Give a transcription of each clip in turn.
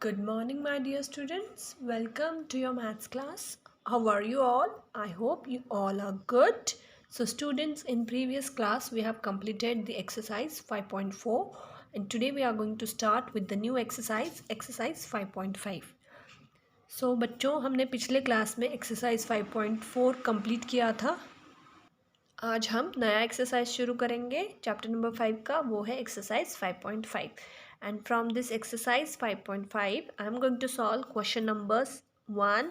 Good morning, my dear students. Welcome to your maths class. How are you all? I hope you all are good. So, students, in previous class, we have completed the exercise 5.4, and today we are going to start with the new exercise 5.5. So, बच्चों हमने पिछले class में exercise 5.4 complete किया था. आज हम नया exercise शुरू करेंगे चैप्टर नंबर 5 का. वो है exercise 5.5. And from this exercise 5.5, I am going to solve question numbers 1,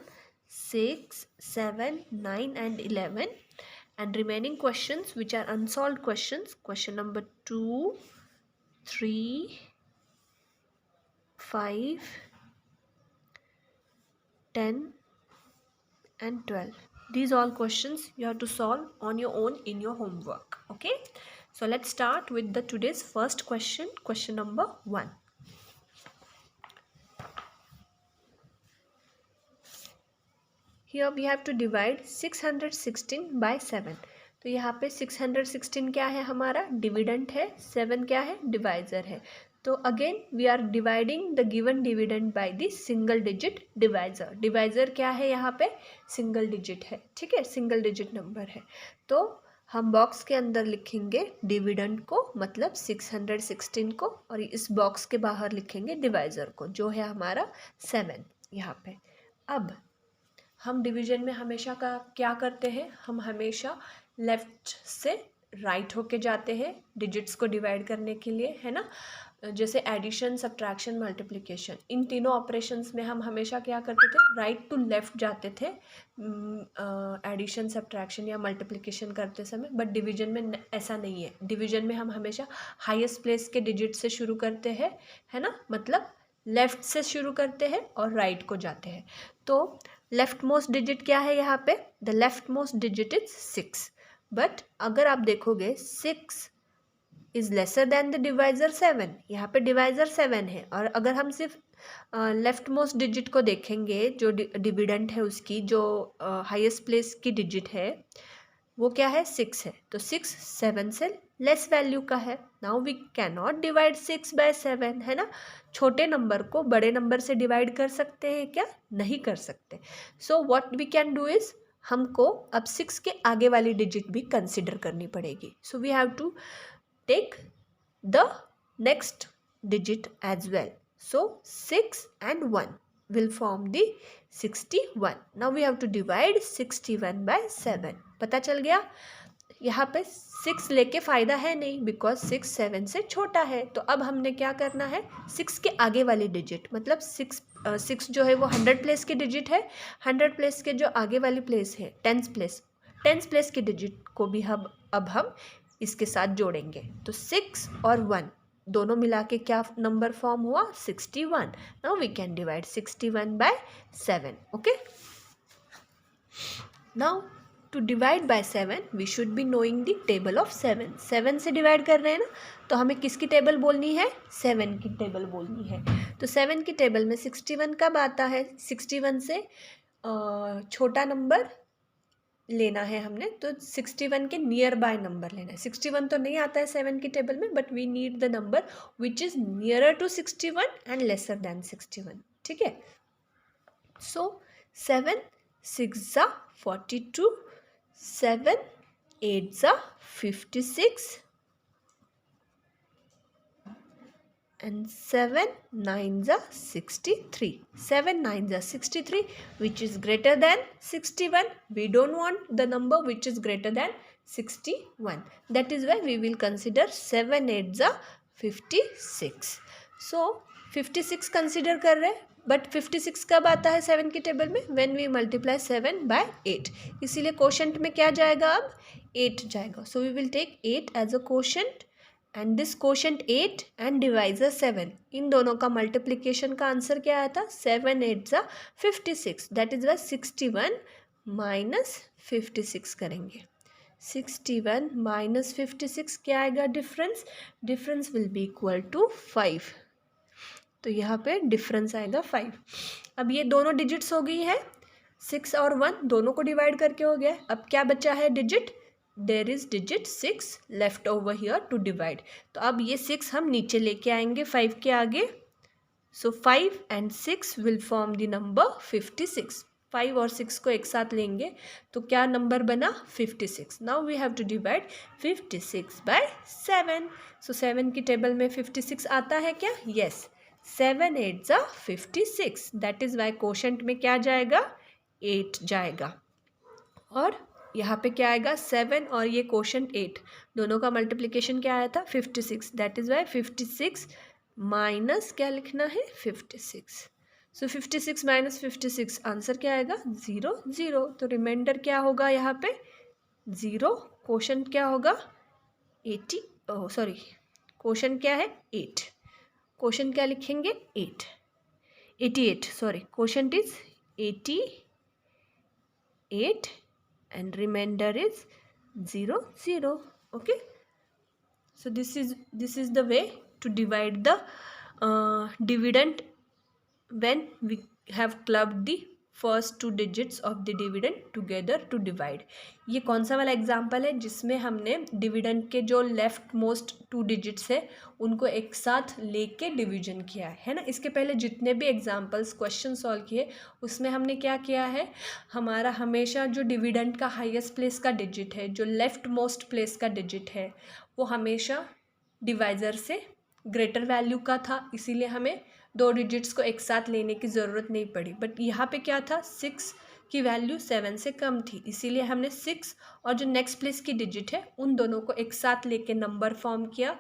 6, 7, 9 and 11. And remaining questions which are unsolved questions, question number 2, 3, 5, 10 and 12. These all questions you have to solve on your own in your homework. Okay. So let's start with the today's first question, question number 1. Here we have to divide 616 by 7. तो यहाँ पे 616 क्या है हमारा dividend है, 7 क्या है divisor है. तो again we are dividing the given dividend by the single digit divisor. Divisor क्या है यहाँ पे सिंगल डिजिट है. ठीक है, सिंगल डिजिट नंबर है. तो हम बॉक्स के अंदर लिखेंगे डिविडेंड को मतलब 616 को, और इस बॉक्स के बाहर लिखेंगे डिवाइजर को जो है हमारा 7 यहाँ पे. अब हम डिवीजन में हमेशा का क्या करते हैं, हम हमेशा लेफ़्ट से राइट होके जाते हैं डिजिट्स को डिवाइड करने के लिए, है ना. जैसे एडिशन, सब्ट्रैक्शन, मल्टीप्लिकेशन, इन तीनों ऑपरेशंस में हम हमेशा क्या करते थे, राइट टू लेफ़्ट जाते थे एडिशन, सब्ट्रैक्शन या मल्टीप्लिकेशन करते समय. बट डिवीजन में ऐसा नहीं है. डिवीजन में हम हमेशा हाईएस्ट प्लेस के डिजिट से शुरू करते हैं, है ना. मतलब लेफ़्ट से शुरू करते हैं और राइट को जाते हैं. तो लेफ्ट मोस्ट डिजिट क्या है यहाँ पे, the left most digit is 6. But अगर आप देखोगे 6 is lesser than the divisor 7. यहाँ पे डिवाइजर 7 है, और अगर हम सिर्फ लेफ्ट मोस्ट डिजिट को देखेंगे जो डिविडेंट है उसकी, जो हाईएस्ट प्लेस की डिजिट है वो क्या है 6 है. तो 6 7 से लेस वैल्यू का है. Now we can not divide 6 by 7, है ना. छोटे नंबर को बड़े नंबर से डिवाइड कर सकते हैं क्या, नहीं कर सकते. So what we can do is, हमको अब 6 के आगे वाली डिजिट भी कंसिडर करनी पड़ेगी. So we have to take the next digit as well. So 6 and 1 will form the 61. Now we have to divide 61 by 7. पता चल गया. यहाँ पे 6 लेके फ़ायदा है नहीं, बिकॉज 6 7 से छोटा है. तो अब हमने क्या करना है, 6 के आगे वाली डिजिट मतलब 6 जो है वो 100 प्लेस की डिजिट है. 100 प्लेस के जो आगे वाली प्लेस है 10th प्लेस की डिजिट को भी अब हम इसके साथ जोड़ेंगे. तो 6 और 1 दोनों मिला के क्या नंबर फॉर्म हुआ 61. Now we can divide 61 by 7. Okay. Now to divide by 7 we should be knowing the table of 7. 7 से डिवाइड कर रहे हैं ना, तो हमें किसकी टेबल बोलनी है, 7 की टेबल बोलनी है. तो 7 की टेबल में 61 कब आता है, 61 से छोटा नंबर लेना है हमने. तो 61 के नियर बाय नंबर लेना है. 61 तो नहीं आता है 7 की टेबल में, but we need the number which is nearer to 61 and lesser than 61. ठीक है. सो 7 6 ज़ा 42, 7 8 ज़ा 56 and 7 9 ज़ा 63. 7 9 ज़ा 63 which is greater than 61. We don't want the number which is greater than 61. That is why we will consider 7 8 ज़ा 56. So 56 consider कर रहे हैं, बट 56 कब आता है 7 की टेबल में, व्हेन वी मल्टीप्लाई 7 बाय 8. इसीलिए कोशेंट में क्या जाएगा, अब 8 जाएगा. So we will take 8 as a quotient, and this quotient 8 and divisor 7, इन दोनों का मल्टीप्लिकेशन का आंसर क्या आया था, 7 8 ज़ा 56. दैट इज वाई 61 माइनस 56 करेंगे. 61 माइनस 56 क्या आएगा difference will be equal to 5. तो यहाँ पे डिफरेंस आएगा 5. अब ये दोनों डिजिट्स हो गई है, 6 और 1 दोनों को डिवाइड करके हो गया. अब क्या बचा है digit, there is digit 6 left over here to divide. तो अब ये 6 हम नीचे लेके आएंगे 5 के आगे, सो 5 and 6 will form the number 56. 5 और 6 को एक साथ लेंगे तो क्या नंबर बना 56. Now we have to divide 56 by 7. So 7 की टेबल में 56 आता है क्या? यस. 7 8 जा 56. दैट इज वाई कोशेंट में क्या जाएगा? 8 जाएगा. और यहाँ पे क्या आएगा? 7 और ये कोशेंट 8, दोनों का मल्टीप्लिकेशन क्या आया था? 56. दैट इज वाई 56 माइनस क्या लिखना है? 56. सो 56 माइनस 56 आंसर क्या आएगा? 0 0. तो रिमाइंडर क्या होगा यहाँ पे? 0. कोशेंट क्या होगा? 80. ओह सॉरी, कोशेंट क्या है? 8. कोशेंट क्या लिखेंगे? 8. 88. Sorry, quotient is 88 and remainder is 0 0. Okay, so this is the way to divide the dividend when we have clubbed the first two digits of the dividend together to divide. ये कौन सा वाला example है जिसमें हमने dividend के जो left most 2 digits है उनको एक साथ लेके डिवीजन किया है ना. इसके पहले जितने भी एग्जाम्पल्स क्वेश्चन सॉल्व किए उसमें हमने क्या किया है? हमारा हमेशा जो डिविडेंड का हाईएस्ट प्लेस का डिजिट है, जो लेफ्ट मोस्ट प्लेस का डिजिट है, वो हमेशा डिवाइज़र से ग्रेटर वैल्यू का था, इसीलिए हमें 2 डिजिट्स को एक साथ लेने की ज़रूरत नहीं पड़ी. बट यहाँ पे क्या था? 6 की वैल्यू 7 से कम थी, इसीलिए हमने 6 और जो नेक्स्ट प्लेस की डिजिट है उन दोनों को एक साथ लेके नंबर फॉर्म किया,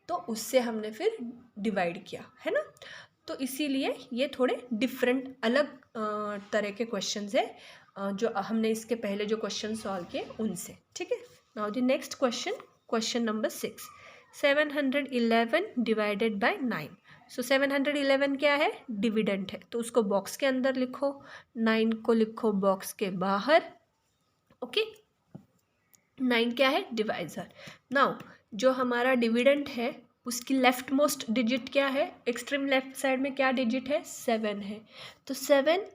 तो उससे हमने फिर डिवाइड किया है ना. तो इसीलिए ये थोड़े डिफरेंट अलग तरह के क्वेश्चंस है जो हमने इसके पहले जो क्वेश्चन सॉल्व किए उनसे. ठीक है. Now the next question number 6. 711 divided by 9. सो 711 क्या है? डिविडेंड है, तो उसको बॉक्स के अंदर लिखो, 9 को लिखो बॉक्स के बाहर. ओके. 9 क्या है? डिवाइजर. नाउ जो हमारा डिविडेंड है उसकी लेफ्ट मोस्ट डिजिट क्या है? एक्सट्रीम लेफ्ट साइड में क्या डिजिट है? 7 है. तो 7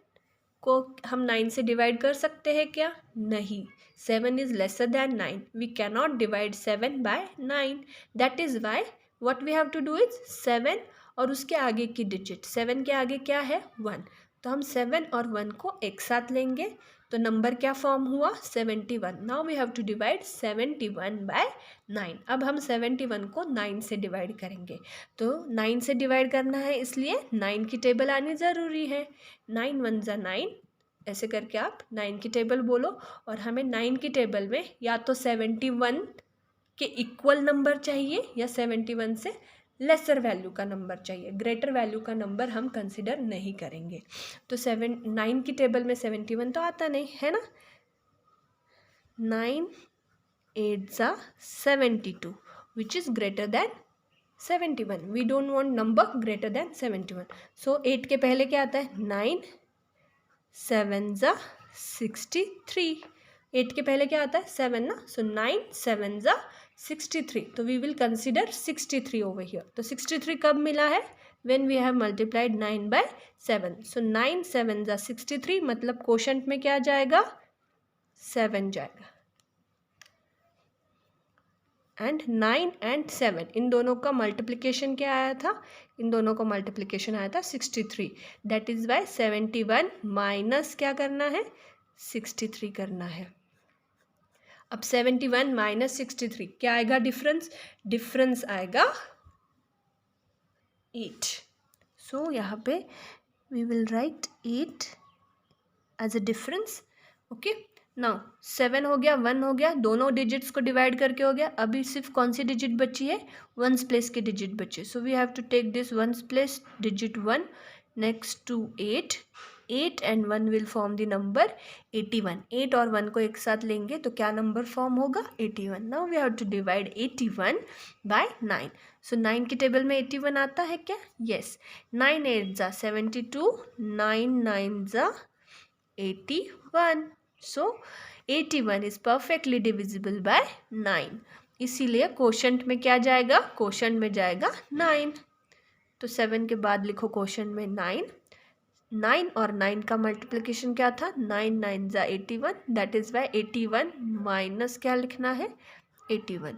को हम 9 से डिवाइड कर सकते हैं क्या? नहीं. 7 is lesser than 9. We cannot divide 7 by 9. That is why what we have to do is 7 और उसके आगे की डिजिट. 7 के आगे क्या है? 1. तो हम 7 और 1 को एक साथ लेंगे तो नंबर क्या फॉर्म हुआ? 71. Now we have to divide 71 by 9. अब हम 71 को 9 से डिवाइड करेंगे. तो 9 से डिवाइड करना है इसलिए 9 की टेबल आनी ज़रूरी है. 9 1 जा 9, ऐसे करके आप 9 की टेबल बोलो. और हमें 9 की टेबल में या तो 71 के इक्वल नंबर चाहिए या 71 से लेसर वैल्यू का नंबर चाहिए. ग्रेटर वैल्यू का नंबर हम कंसिडर नहीं करेंगे. तो 9 की टेबल में 71 तो आता नहीं है ना. 9 8 जा 72 which is greater than 71. We don't want number greater than 71. So 8 के पहले क्या आता है? 9 7 जा 63. 8 के पहले क्या आता है? 7 ना. सो 9 7 जा 63. तो we will consider 63 over here. तो 63 कब मिला है? When we have multiplied 9 by 7. So 9 7 जा 63, मतलब कोशेंट में क्या जाएगा? 7 जाएगा. एंड 9 एंड 7 इन दोनों का मल्टीप्लिकेशन क्या आया था? इन दोनों का मल्टीप्लिकेशन आया था 63. दैट इज वाई 71 माइनस क्या करना है? 63 करना है. अब 71 माइनस 63 क्या आएगा डिफरेंस? डिफरेंस आएगा 8. सो यहाँ पे we will write 8 as a difference. Okay. Now 7 हो गया, 1 हो गया, दोनों डिजिट्स को डिवाइड करके हो गया. अभी सिर्फ कौन सी डिजिट बची है? 1s प्लेस की डिजिट बची. So we have to take this 1s place digit 1 next to 8. 8 and 1 will form the number 81. 8 और 1 को एक साथ लेंगे तो क्या नंबर फॉर्म होगा? 81. Now we have to divide 81 by 9. So 9 की टेबल में 81 आता है क्या? Yes. 9 8 जा 72, 9 9 जा 81. So 81 is perfectly divisible by 9. इसीलिए कोशेंट में क्या जाएगा? कोशेंट में जाएगा 9. तो 7 के बाद लिखो कोशेंट में 9. 9 और 9 का मल्टीप्लिकेशन क्या था? 9 9 जा 81. दैट इज वाई 81 माइनस क्या लिखना है? 81.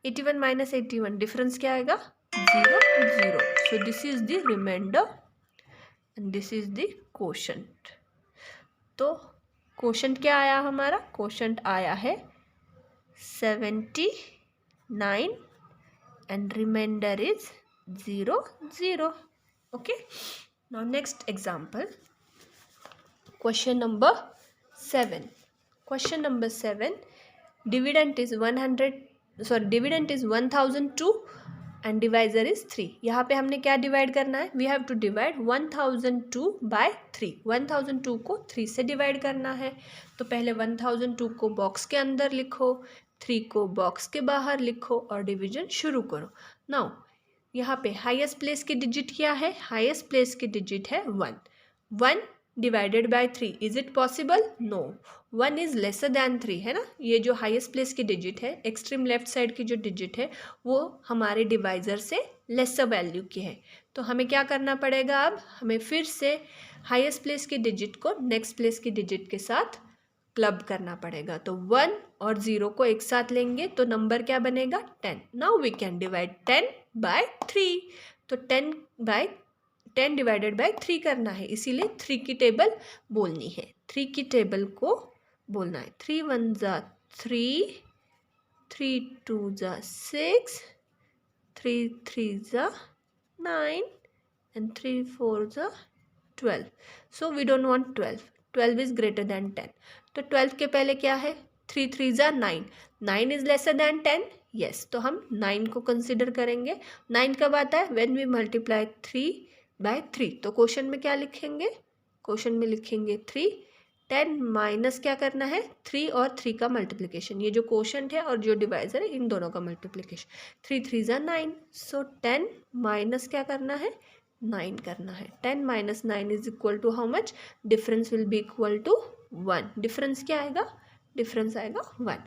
81 माइनस 81 डिफरेंस क्या आएगा? 0 0. So this is the remainder and this is the quotient. तो क्वोशंट क्या आया हमारा? क्वोशंट आया है 79 and remainder is 0 0. Okay, now next example, question number 7. Question number 7, dividend is 1002 and divisor is 3. यहाँ पे हमने क्या डिवाइड करना है? We have to divide 1002 by 3. 1002 को 3 से डिवाइड करना है. तो पहले 1002 को बॉक्स के अंदर लिखो, 3 को बॉक्स के बाहर लिखो और डिवीजन शुरू करो. नाउ यहाँ पे हाईएस्ट प्लेस की डिजिट क्या है? हाईएस्ट प्लेस की डिजिट है 1. 1 divided by 3, is it possible? No, 1 is lesser than 3, है ना. ये जो हाईएस्ट प्लेस की डिजिट है, एक्सट्रीम लेफ्ट साइड की जो डिजिट है, वो हमारे डिवाइजर से लेसर वैल्यू की है. तो हमें क्या करना पड़ेगा? अब हमें फिर से हाईएस्ट प्लेस की डिजिट को नेक्स्ट प्लेस की डिजिट के साथ क्लब करना पड़ेगा. तो 1 और 0 को एक साथ लेंगे तो नंबर क्या बनेगा? 10. Now we can divide 10 by 3. तो 10 डिवाइडेड बाय 3 करना है, इसीलिए 3 की टेबल बोलनी है. 3 की टेबल को बोलना है. 3 1 जा 3, 3 2 जा 6, 3 3 जा 9 and 3 4 जा 12. So we don't want 12. 12 is greater than 10. तो 12 के पहले क्या है? 3 3 जा 9. 9 is lesser than 10. yes, तो हम 9 को कंसिडर करेंगे. 9 कब आता है? when we multiply 3 by 3. तो क्वेश्चन में क्या लिखेंगे? क्वेश्चन में लिखेंगे 3. 10 माइनस क्या करना है? 3 और 3 का मल्टीप्लिकेशन. ये जो क्वोशंट है और जो डिवाइजर है, इन दोनों का मल्टीप्लिकेशन. 3 3 जा 9. सो 10 माइनस क्या करना है? 9 करना है. 10 minus 9 is equal to how much? Difference will be equal to 1. Difference क्या आएगा? डिफरेंस आएगा 1.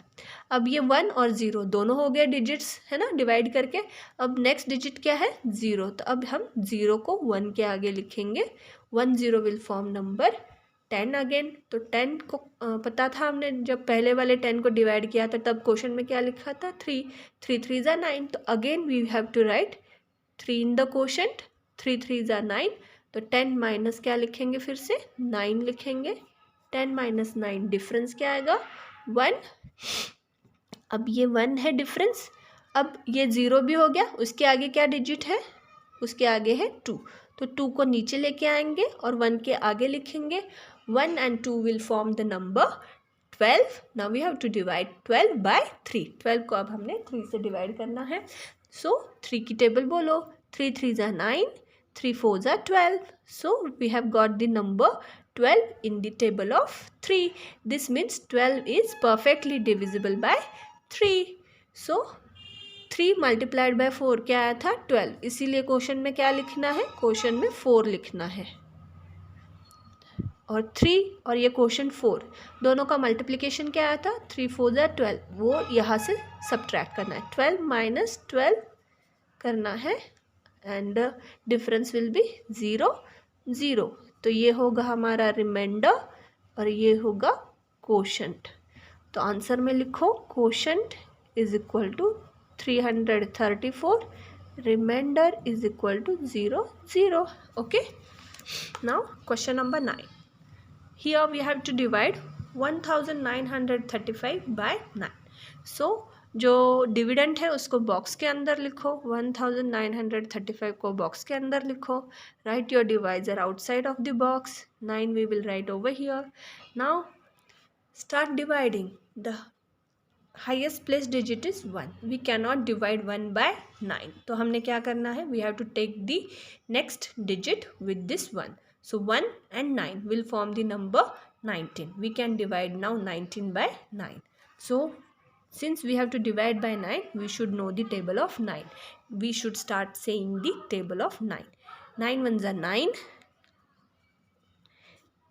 अब ये 1 और 0 दोनों हो गए डिजिट्स, है ना, डिवाइड करके. अब नेक्स्ट डिजिट क्या है? 0. तो अब हम 0 को 1 के आगे लिखेंगे. 1 0 विल फॉर्म नंबर 10 अगेन. तो 10 को पता था हमने, जब पहले वाले 10 को डिवाइड किया था तब क्वेश्चन में क्या लिखा था? 3. 3 3 जा 9. तो again we have to write 3 in the quotient. 3 3 जा 9. तो 10 माइनस क्या लिखेंगे? फिर से 9 लिखेंगे. 10 माइनस 9 डिफरेंस क्या आएगा? 1. अब ये 1 है डिफरेंस. अब ये 0 भी हो गया. उसके आगे क्या डिजिट है? उसके आगे है 2. तो 2 को नीचे लेके आएंगे और 1 के आगे लिखेंगे. 1 and 2 will form the number 12. Now we have to divide 12 by 3. 12 को अब हमने 3 से डिवाइड करना है. सो 3 की टेबल बोलो. 3 3 जा 9, 3 4 जा 12. So we have got the number 12 in the table of 3. This means 12 is perfectly divisible by 3. So 3 multiplied by 4 क्या आया था? 12. इसीलिए क्वेश्चन में क्या लिखना है? क्वेश्चन में 4 लिखना है. और 3 और ये क्वेश्चन 4 दोनों का मल्टीप्लिकेशन क्या आया था? 3 4 जा 12. वो यहाँ से सब्ट्रैक्ट करना है. 12 माइनस 12 करना है एंड डिफरेंस विल बी 0 0. तो ये होगा हमारा रिमाइंडर और ये होगा क्वोशंट. तो आंसर में लिखो quotient is equal to 334, remainder is equal to 0 0. Okay, now question number 9. Here we have to divide 1935 by 9. So जो डिविडेंड है उसको बॉक्स के अंदर लिखो. 1935 को बॉक्स के अंदर लिखो. Write your divisor outside of the box. 9 we will write over here. Now start dividing. The highest place digit is 1. We can not divide 1 by 9. तो हमने क्या करना है? We have to take the next digit with this 1. So 1 and 9 will form the number 19. We can divide now 19 by 9. So since we have to divide by 9, we should know the table of 9. We should start saying the table of 9. 9 1 are 9,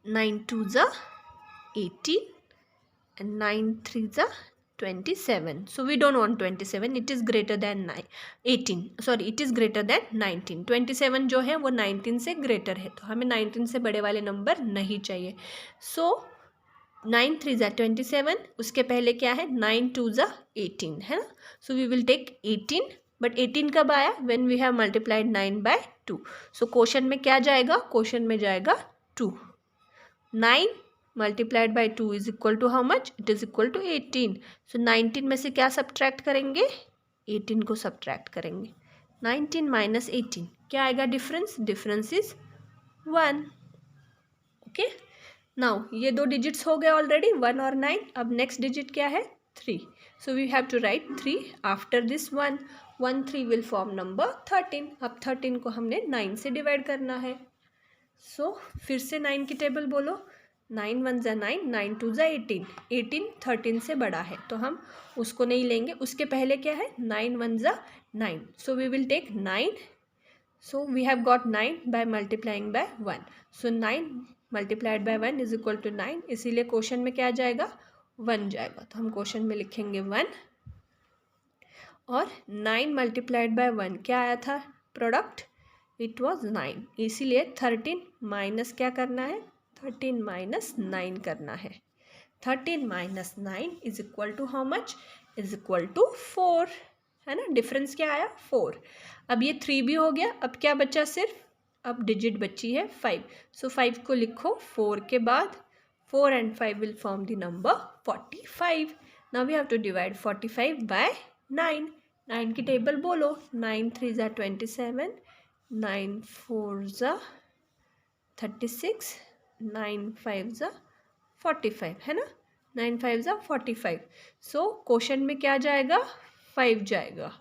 9 2 are 18 and 9 3 are 27. So we don't want 27. It is greater than 18. Sorry, it is greater than 19. 27 जो है वो 19 से greater है. तो हमें 19 से बड़े वाले नंबर नहीं चाहिए. So 9 3 जा 27. उसके पहले क्या है? 9 2 जा 18, है ना. So we will take 18 but 18 कब आया? When we have multiplied 9 by 2. So question में क्या जाएगा? क्वेश्चन में जाएगा 2. 9 multiplied by 2 is equal to how much? It is equal to 18. So 19 में से क्या सब्ट्रैक्ट करेंगे? 18 को सब्ट्रैक्ट करेंगे. 19 माइनस 18 क्या आएगा difference? Difference is 1. Okay, now ये दो डिजिट्स हो गए ऑलरेडी, 1 और 9. अब नेक्स्ट डिजिट क्या है? 3. So we have to write 3 after this 1. 1 3 will form number 13. अब 13 को हमने 9 से डिवाइड करना है. सो फिर से 9 की टेबल बोलो. 9 1 ज़ा 9, 9 2 ज़ा 18. 18 13 से बड़ा है तो हम उसको नहीं लेंगे. उसके पहले क्या है? 9 1 ज़ा 9. So we will take 9. So we have got 9 by multiplying by 1. So 9 multiplied by 1 is equal to 9. इसीलिए क्वेश्चन में क्या जाएगा? 1 जाएगा. तो हम क्वेश्चन में लिखेंगे 1. और 9 मल्टीप्लाइड बाय 1 क्या आया था प्रोडक्ट? It was 9. इसीलिए 13 माइनस क्या करना है? 13 माइनस 9 करना है. 13 minus 9 is equal to how much? Is equal to 4. है ना? डिफरेंस क्या आया? 4. अब ये 3 भी हो गया. अब क्या बचा? सिर्फ अब डिजिट बची है 5. सो 5 को लिखो 4 के बाद. 4 and 5 will form the number 45. Now we have to divide 45 by 9. 9 की टेबल बोलो. 9 3 ज़ा 27. 9 4 ज़ा 36. 9 5 ज़ा 45. है ना? 9 5 ज़ा 45. सो क्वेश्चन में क्या जाएगा? 5 जाएगा.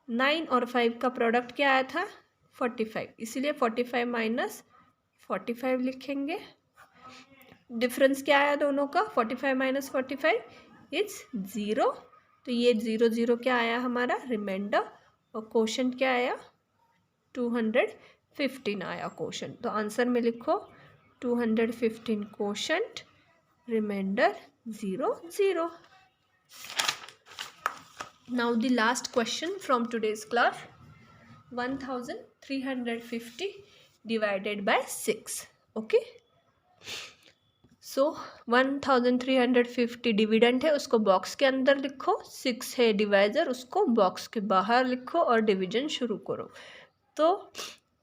9 और 5 का प्रोडक्ट क्या आया था? 45. इसीलिए 45 माइनस 45 लिखेंगे. डिफरेंस क्या आया दोनों का? 45 माइनस 45 इज 0. तो ये 0 0 क्या आया हमारा? रिमाइंडर. और क्वेश्चन क्या आया? 215 आया क्वेश्चन. तो आंसर में लिखो 215 question, reminder 0 0. Now the last question from today's class. 1350 divided by 6. Okay. So 1350 dividend है, उसको बॉक्स के अंदर लिखो. 6 है डिवाइजर, उसको बॉक्स के बाहर लिखो और डिवीजन शुरू करो. तो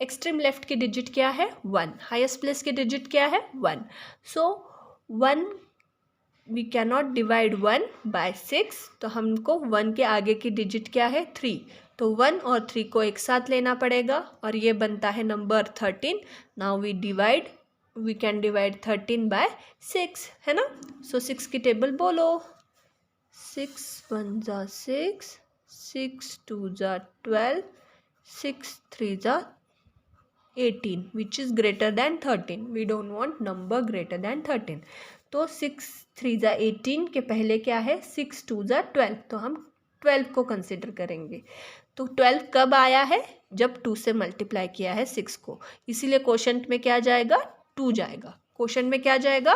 एक्सट्रीम लेफ्ट की डिजिट क्या है? 1. हाईएस्ट प्लेस की डिजिट क्या है? 1. So 1 we cannot divide 1 bye 6. तो हमको 1 के आगे की डिजिट क्या है? 3. तो 1 और 3 को एक साथ लेना पड़ेगा और ये बनता है number 13. Now we can divide 13 by 6. है ना? सो 6 की टेबल बोलो. 6 1 ज़ा 6. 6 2 ज़ा 12. 6 3 ज़ा 18 which is greater than 13. We don't want number greater than 13. तो 6 3 ज़ा 18 के पहले क्या है? 6 2 ज़ा 12. तो हम 12 को कंसिडर करेंगे. तो 12 कब आया है? जब 2 से मल्टीप्लाई किया है 6 को. इसीलिए क्वोशंट में क्या जाएगा? 2 जाएगा. क्वोशंट में क्या जाएगा?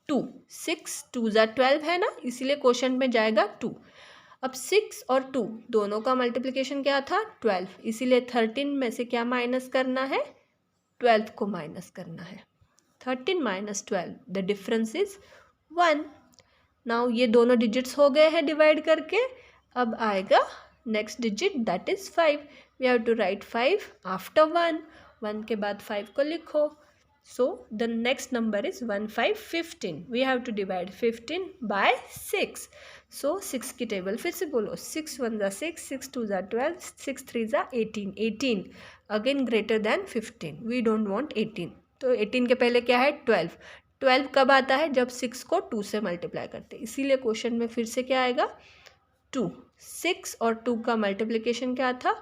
2. 6 2 ज़ा 12 है ना, इसीलिए क्वोशंट में जाएगा 2. अब 6 और 2 दोनों का मल्टीप्लिकेशन क्या था? 12. इसीलिए 13 में से क्या माइनस करना है? 12 को माइनस करना है. 13 minus 12, the difference is 1. Now ये दोनों डिजिट्स हो गए हैं डिवाइड करके. अब आएगा next digit, that is 5. We have to write 5 after 1. 1 के बाद 5 को लिखो. So the next number is 1 5 15. We have to divide 15 by 6. So 6 की टेबल फिर से बोलो. 6 1 ज़ा 6. 6 2 ज़ा 12. 6 3 ज़ा 18. 18 again greater than 15. We don't want 18. तो 18 के पहले क्या है? 12. 12 कब आता है? जब 6 को 2 से मल्टीप्लाई करते हैं. इसीलिए क्वेश्चन में फिर से क्या आएगा? 2. 6 और 2 का मल्टीप्लिकेशन क्या था?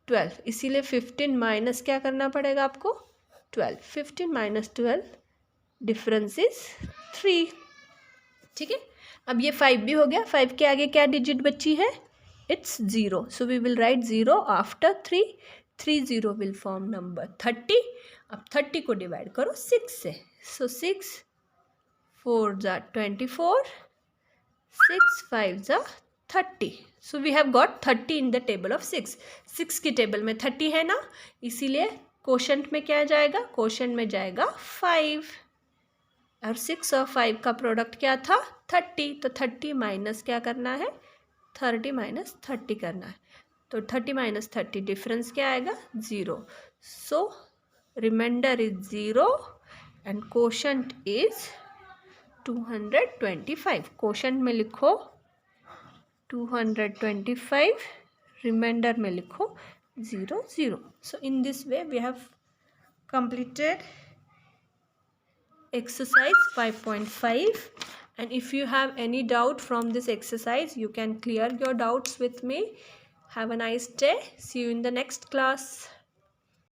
12. इसीलिए 15 माइनस क्या करना पड़ेगा आपको? 12. 15 माइनस 12, डिफरेंस इज 3. ठीक है. अब ये 5 भी हो गया. 5 के आगे क्या डिजिट बची है? It's 0. So we will write 0 after 3. 3 0 will form number 30. अब 30 को डिवाइड करो 6 से. सो 6 4 ज़ा 24. 6 5 ज़ा 30. So we have got 30 in the table of 6. 6 की टेबल में 30 है ना, इसीलिए क्वोशंट में क्या जाएगा? क्वोशंट में जाएगा 5. और 6 और 5 का प्रोडक्ट क्या था? 30. तो 30 माइनस क्या करना है? 30 माइनस 30 करना है, तो 30 माइनस 30 डिफरेंस क्या आएगा 0. So remainder is 0 and quotient is 225. Quotient में लिखो 225, रिमाइंडर में लिखो 0 0. So in this way we have completed exercise 5.5, and if you have any doubt from this exercise you can clear your doubts with me. Have a nice day. See you in the next class.